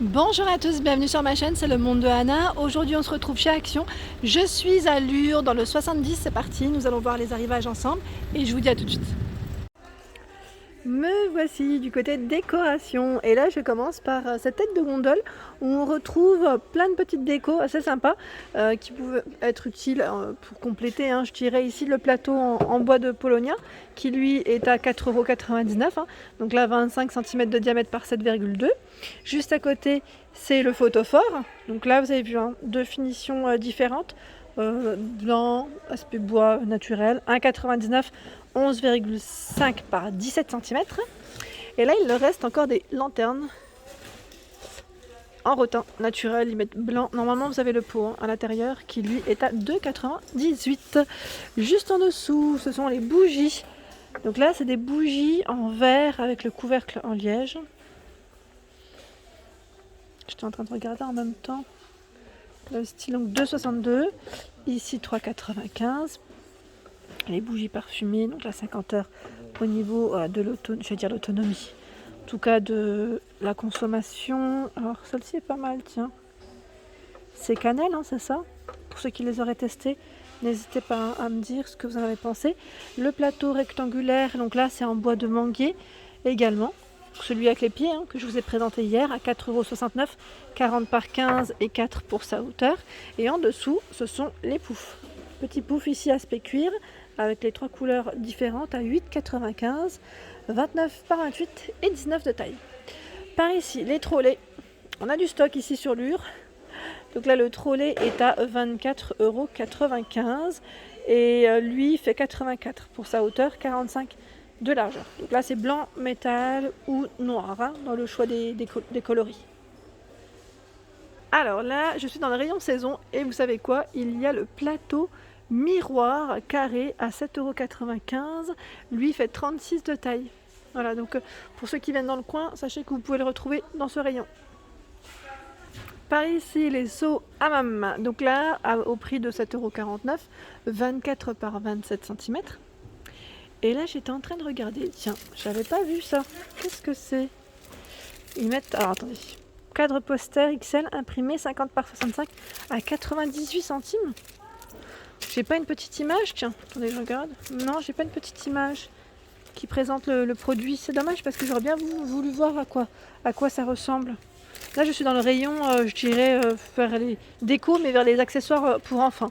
Bonjour à tous, bienvenue sur ma chaîne, c'est le monde de Anna. Aujourd'hui on se retrouve chez Action. Je suis à Lure dans le 70, c'est parti, nous allons voir les arrivages ensemble et je vous dis à tout de suite. Me voici du côté décoration et là je commence par cette tête de gondole où on retrouve plein de petites décos assez sympas qui peuvent être utiles pour compléter. Je dirais ici le plateau en bois de Polonia qui lui est à 4,99 €, donc là 25 cm de diamètre par 7,2. Juste à côté c'est le photophore, donc là vous avez vu deux finitions différentes. Blanc, aspect bois naturel, 1,99 €, 11,5 par 17 cm. Et là, il leur reste encore des lanternes en rotin naturel, ils mettent blanc. Normalement, vous avez le pot à l'intérieur qui lui est à 2,98 €. Juste en dessous, ce sont les bougies. Donc là, c'est des bougies en verre avec le couvercle en liège. J'étais en train de regarder en même temps. Le style donc 2,62 €. Ici 3,95 €. Les bougies parfumées, donc la 50 heures au niveau de l'autonomie, je vais dire l'autonomie, en tout cas de la consommation. Alors celle-ci est pas mal, tiens. C'est cannelle, c'est ça? Pour ceux qui les auraient testés, n'hésitez pas à me dire ce que vous en avez pensé. Le plateau rectangulaire, donc là c'est en bois de manguier également. Celui avec les pieds que je vous ai présenté hier à 4,69 €, 40 par 15 et 4 pour sa hauteur. Et en dessous, ce sont les poufs. Petit pouf ici aspect cuir avec les trois couleurs différentes à 8,95 €, 29 par 28 et 19 de taille. Par ici, les trolleys. On a du stock ici sur Lure. Donc là, le trolley est à 24,95 € et lui fait 84 pour sa hauteur, 45 de largeur. Donc là, c'est blanc, métal ou noir dans le choix des coloris. Alors là, je suis dans le rayon saison et vous savez quoi? Il y a le plateau miroir carré à 7,95 €. Lui fait 36 de taille. Voilà, donc pour ceux qui viennent dans le coin, sachez que vous pouvez le retrouver dans ce rayon. Par ici, les seaux hammam. Donc là, au prix de 7,49 €, 24 par 27 cm. Et là, j'étais en train de regarder. Tiens, j'avais pas vu ça. Qu'est-ce que c'est? Ils mettent... Alors, attendez. Cadre poster XL imprimé 50 par 65 à 98 centimes. J'ai pas une petite image, tiens, attendez, je regarde. Non, j'ai pas une petite image qui présente le produit. C'est dommage parce que j'aurais bien voulu voir à quoi ça ressemble. Là, je suis dans le rayon, je dirais, vers les décos, mais vers les accessoires pour enfants.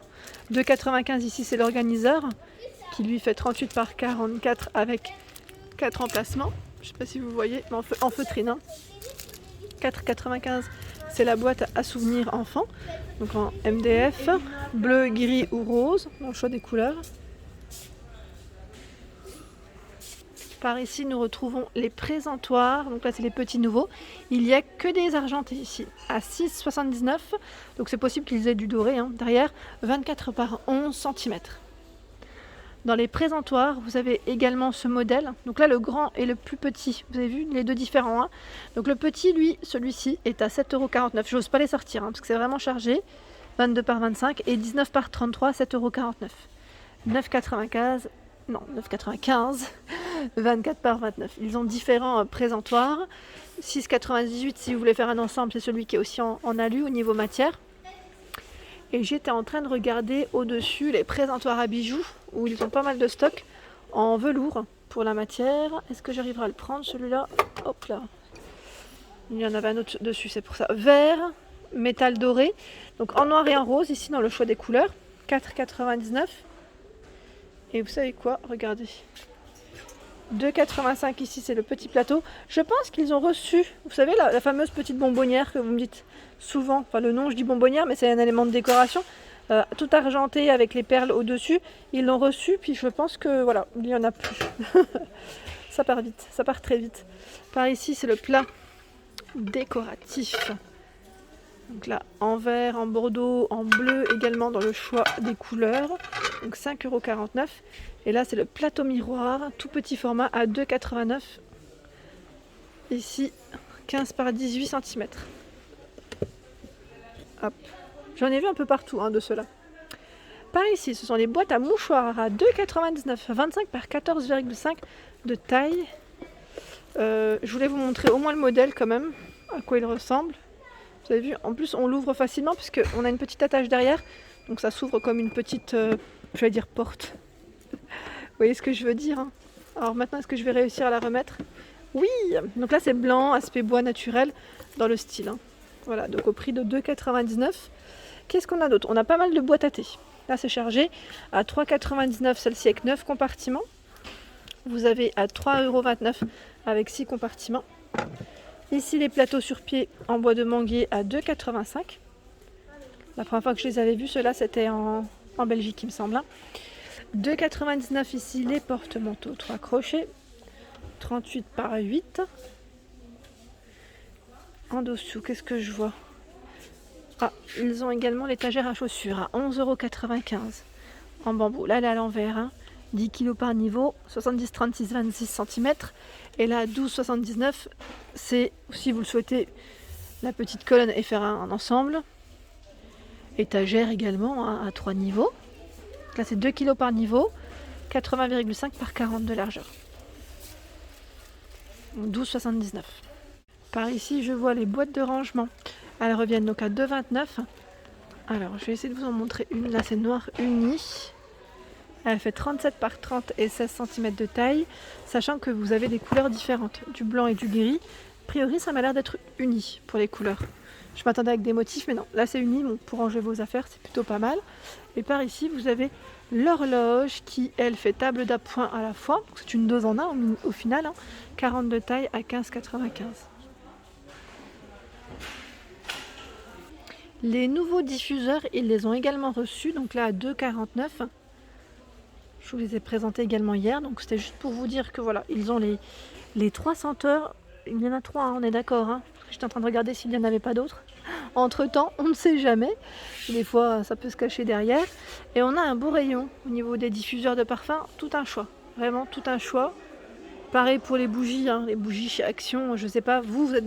2,95 € ici, c'est l'organiseur qui lui fait 38 par 44 avec 4 emplacements. Je sais pas si vous voyez, mais en feutrine. 4,95 €, c'est la boîte à souvenirs enfants. Donc en MDF, bleu, gris ou rose, dans le choix des couleurs. Par ici, nous retrouvons les présentoirs. Donc là, c'est les petits nouveaux. Il n'y a que des argentés ici, à 6,79 €. Donc c'est possible qu'ils aient du doré derrière, 24 par 11 cm. Dans les présentoirs, vous avez également ce modèle. Donc là, le grand et le plus petit. Vous avez vu les deux différents. Donc le petit, lui, celui-ci, est à 7,49 €. Je n'ose pas les sortir parce que c'est vraiment chargé. 22 par 25 et 19 par 33, 7,49 €. 9,95 €. Non, 9,95 €. 24 par 29. Ils ont différents présentoirs. 6,98 € si vous voulez faire un ensemble, c'est celui qui est aussi en alu au niveau matière. Et j'étais en train de regarder au-dessus les présentoirs à bijoux où ils ont pas mal de stock en velours pour la matière. Est-ce que j'arriverai à le prendre celui-là? Hop là. Il y en avait un autre dessus, c'est pour ça. Vert, métal doré. Donc en noir et en rose ici dans le choix des couleurs. 4,99 €. Et vous savez quoi? Regardez. 2,85 € ici, c'est le petit plateau. Je pense qu'ils ont reçu, vous savez, la fameuse petite bonbonnière que vous me dites souvent. Enfin, le nom, je dis bonbonnière, mais c'est un élément de décoration. Tout argenté avec les perles au-dessus. Ils l'ont reçu, puis je pense que, voilà, il n'y en a plus. Ça part vite, ça part très vite. Par ici, c'est le plat décoratif. Donc là, en vert, en bordeaux, en bleu également dans le choix des couleurs. Donc 5,49 €. Et là, c'est le plateau miroir, tout petit format à 2,89 €. Ici, 15 par 18 cm. Hop. J'en ai vu un peu partout de ceux-là. Par ici, ce sont les boîtes à mouchoirs à 2,99 €, 25 par 14,5 de taille. Je voulais vous montrer au moins le modèle quand même, à quoi il ressemble. Vous avez vu, en plus on l'ouvre facilement puisqu'on a une petite attache derrière. Donc ça s'ouvre comme une petite, je vais dire porte. Vous voyez ce que je veux dire, hein? Alors maintenant, est-ce que je vais réussir à la remettre? Oui! Donc là c'est blanc, aspect bois naturel dans le style, hein. Voilà, donc au prix de 2,99 €. Qu'est-ce qu'on a d'autre? On a pas mal de boîtes à thé. Là c'est chargé à 3,99 € celle-ci avec 9 compartiments. Vous avez à 3,29 € avec 6 compartiments. Ici les plateaux sur pied en bois de manguier à 2,85 €. La première fois que je les avais vus, ceux-là c'était en Belgique il me semble, hein. 2,99 € ici les porte-manteaux 3 crochets. 38 par 8. En dessous, qu'est-ce que je vois? Ah, ils ont également l'étagère à chaussures à 11,95 € en bambou. Là, elle est à l'envers, hein. 10 kg par niveau, 70, 36, 26 cm. Et là, 12,79 €. C'est, si vous le souhaitez, la petite colonne et faire un ensemble. Étagère également, hein, à 3 niveaux. Là, c'est 2 kg par niveau, 80,5 par 40 de largeur. 12,79 €. Par ici, je vois les boîtes de rangement. Elles reviennent donc à 2,29 €. Alors, je vais essayer de vous en montrer une. Là, c'est noir uni. Elle fait 37 par 30 et 16 cm de taille, sachant que vous avez des couleurs différentes, du blanc et du gris. A priori, ça m'a l'air d'être uni pour les couleurs. Je m'attendais avec des motifs, mais non. Là, c'est uni. Bon, pour ranger vos affaires, c'est plutôt pas mal. Et par ici, vous avez l'horloge qui, elle, fait table d'appoint à la fois. C'est une 2 en 1 au final, hein. 40 de taille à 15,95 €. Les nouveaux diffuseurs, ils les ont également reçus, donc là à 2,49 €. Je vous les ai présentés également hier, donc c'était juste pour vous dire que voilà, ils ont les 3 senteurs. Il y en a 3, hein, on est d'accord, hein. J'étais en train de regarder s'il n'y en avait pas d'autres. Entre temps, on ne sait jamais. Des fois, ça peut se cacher derrière. Et on a un beau rayon au niveau des diffuseurs de parfum, tout un choix. Vraiment tout un choix. Pareil pour les bougies, hein, les bougies chez Action, je sais pas, vous êtes.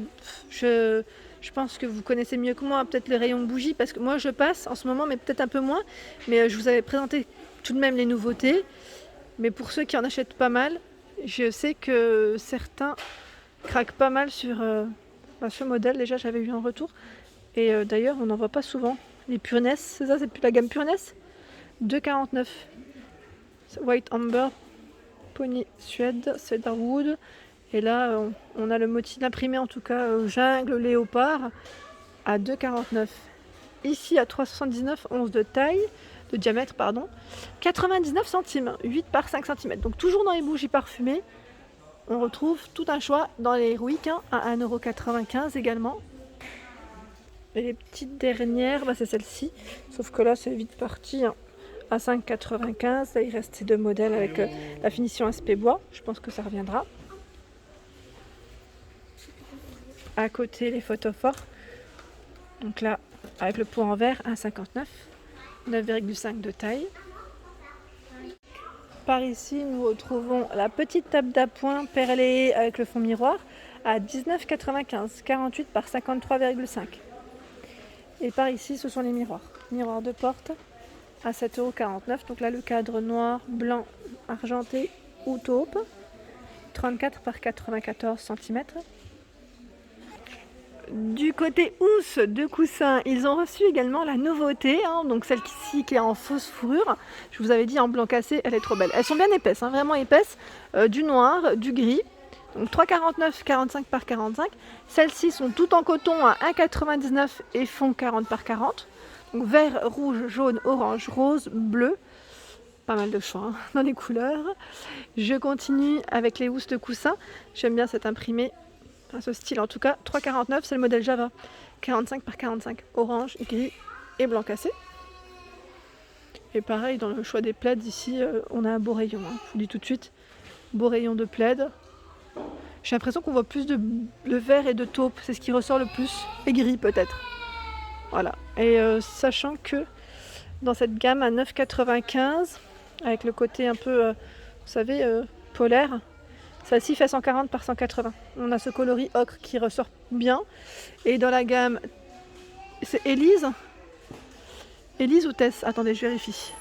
Je pense que vous connaissez mieux que moi peut-être les rayons de bougies, parce que moi je passe en ce moment, mais peut-être un peu moins. Mais je vous avais présenté tout de même les nouveautés. Mais pour ceux qui en achètent pas mal, je sais que certains craquent pas mal sur ce modèle. Déjà, j'avais eu un retour. Et d'ailleurs, on n'en voit pas souvent. Les Pureness, c'est ça, c'est plus la gamme Pureness. 2,49 €. White Amber, Pony Suède, Cedarwood. Et là, on a le motif imprimé, en tout cas, jungle, léopard, à 2,49 €. Ici, à 3,79 €, 11 de taille, de diamètre, pardon. 99 centimes, 8 par 5 cm. Donc toujours dans les bougies parfumées, on retrouve tout un choix dans les Ruick, hein, à 1,95 € également. Et les petites dernières, c'est celle-ci. Sauf que là, c'est vite parti, hein, à 5,95 €. Là, il reste ces deux modèles avec la finition aspect bois. Je pense que ça reviendra. À côté, les photophores. Donc là, avec le pot en verre, 1,59 €, 9,5 de taille. Par ici, nous retrouvons la petite table d'appoint perlée avec le fond miroir à 19,95 €, 48 par 53,5 €. Et par ici, ce sont les miroirs. Miroir de porte à 7,49 €. Donc là, le cadre noir, blanc, argenté ou taupe. 34 par 94 cm. Du côté housse de coussins, ils ont reçu également la nouveauté, hein, donc celle-ci qui est en fausse fourrure. Je vous avais dit en blanc cassé, elle est trop belle. Elles sont bien épaisses, hein, vraiment épaisses, du noir, du gris. Donc 3,49 €, 45 par 45. Celles-ci sont toutes en coton à 1,99 € et font 40 par 40. Donc vert, rouge, jaune, orange, rose, bleu. Pas mal de choix, hein, dans les couleurs. Je continue avec les housses de coussins. J'aime bien cet imprimé. Ce style en tout cas. 3,49 €, c'est le modèle Java, 45 par 45, orange, gris et blanc cassé. Et pareil, dans le choix des plaids ici, on a un beau rayon, hein. Je vous dis tout de suite, beau rayon de plaid. J'ai l'impression qu'on voit plus de vert et de taupe, c'est ce qui ressort le plus, et gris peut-être. Voilà, et sachant que dans cette gamme à 9,95 €, avec le côté un peu, vous savez, polaire, celle-ci fait 140 par 180. On a ce coloris ocre qui ressort bien. Et dans la gamme, c'est Elise. Elise ou Tess? Attendez, je vérifie.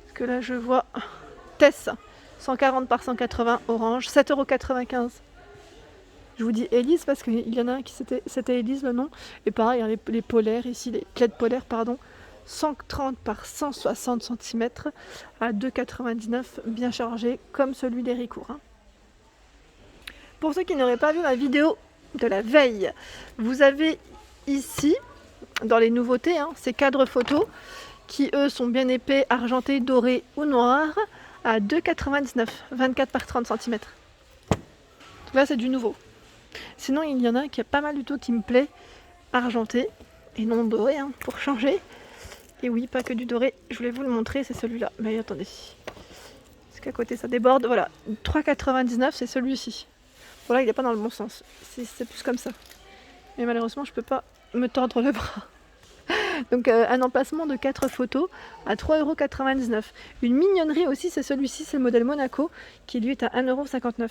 Parce que là, je vois Tess. 140 par 180 orange, 7,95 €. Je vous dis Élise parce qu'il y en a un qui c'était Élise le nom. Et pareil, hein, les polaires ici, les plaids polaires, pardon. 130 par 160 cm à 2,99 €, bien chargé comme celui d'Héricourt. Hein. Pour ceux qui n'auraient pas vu ma vidéo de la veille, vous avez ici, dans les nouveautés, hein, ces cadres photos qui eux sont bien épais, argentés, dorés ou noirs à 2,99 €, 24 par 30 cm. Là c'est du nouveau. Sinon il y en a un qui a pas mal du tout qui me plaît, argenté et non doré, hein, pour changer. Et oui, pas que du doré, je voulais vous le montrer, c'est celui-là. Mais attendez, parce qu'à côté ça déborde, voilà, 3,99 € c'est celui-ci. Voilà, il n'est pas dans le bon sens, c'est plus comme ça. Mais malheureusement je peux pas me tordre le bras. Donc un emplacement de 4 photos à 3,99 €. Une mignonnerie aussi, c'est celui-ci, c'est le modèle Monaco, qui lui est à 1,59 €.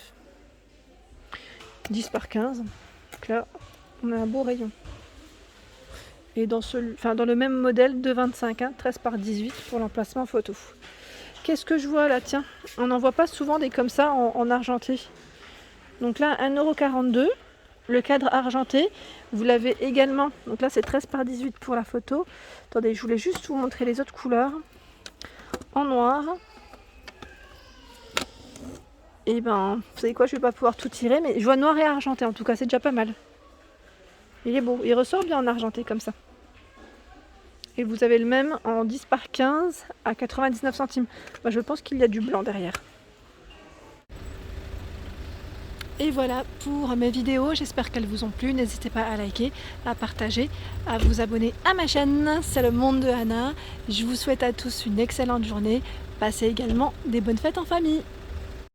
10 par 15, donc là on a un beau rayon. Et dans le même modèle de 25, hein, 13 par 18 pour l'emplacement photo. Qu'est-ce que je vois là? Tiens, on n'en voit pas souvent des comme ça en argenté. Donc là 1,42 €. Le cadre argenté, vous l'avez également, donc là c'est 13 par 18 pour la photo. Attendez, je voulais juste vous montrer les autres couleurs. En noir. Et ben, vous savez quoi, je vais pas pouvoir tout tirer, mais je vois noir et argenté en tout cas, c'est déjà pas mal. Il est beau, il ressort bien en argenté comme ça. Et vous avez le même en 10 par 15 à 99 centimes. Moi, je pense qu'il y a du blanc derrière. Et voilà pour mes vidéos, j'espère qu'elles vous ont plu. N'hésitez pas à liker, à partager, à vous abonner à ma chaîne. C'est le monde de Anna. Je vous souhaite à tous une excellente journée. Passez également des bonnes fêtes en famille.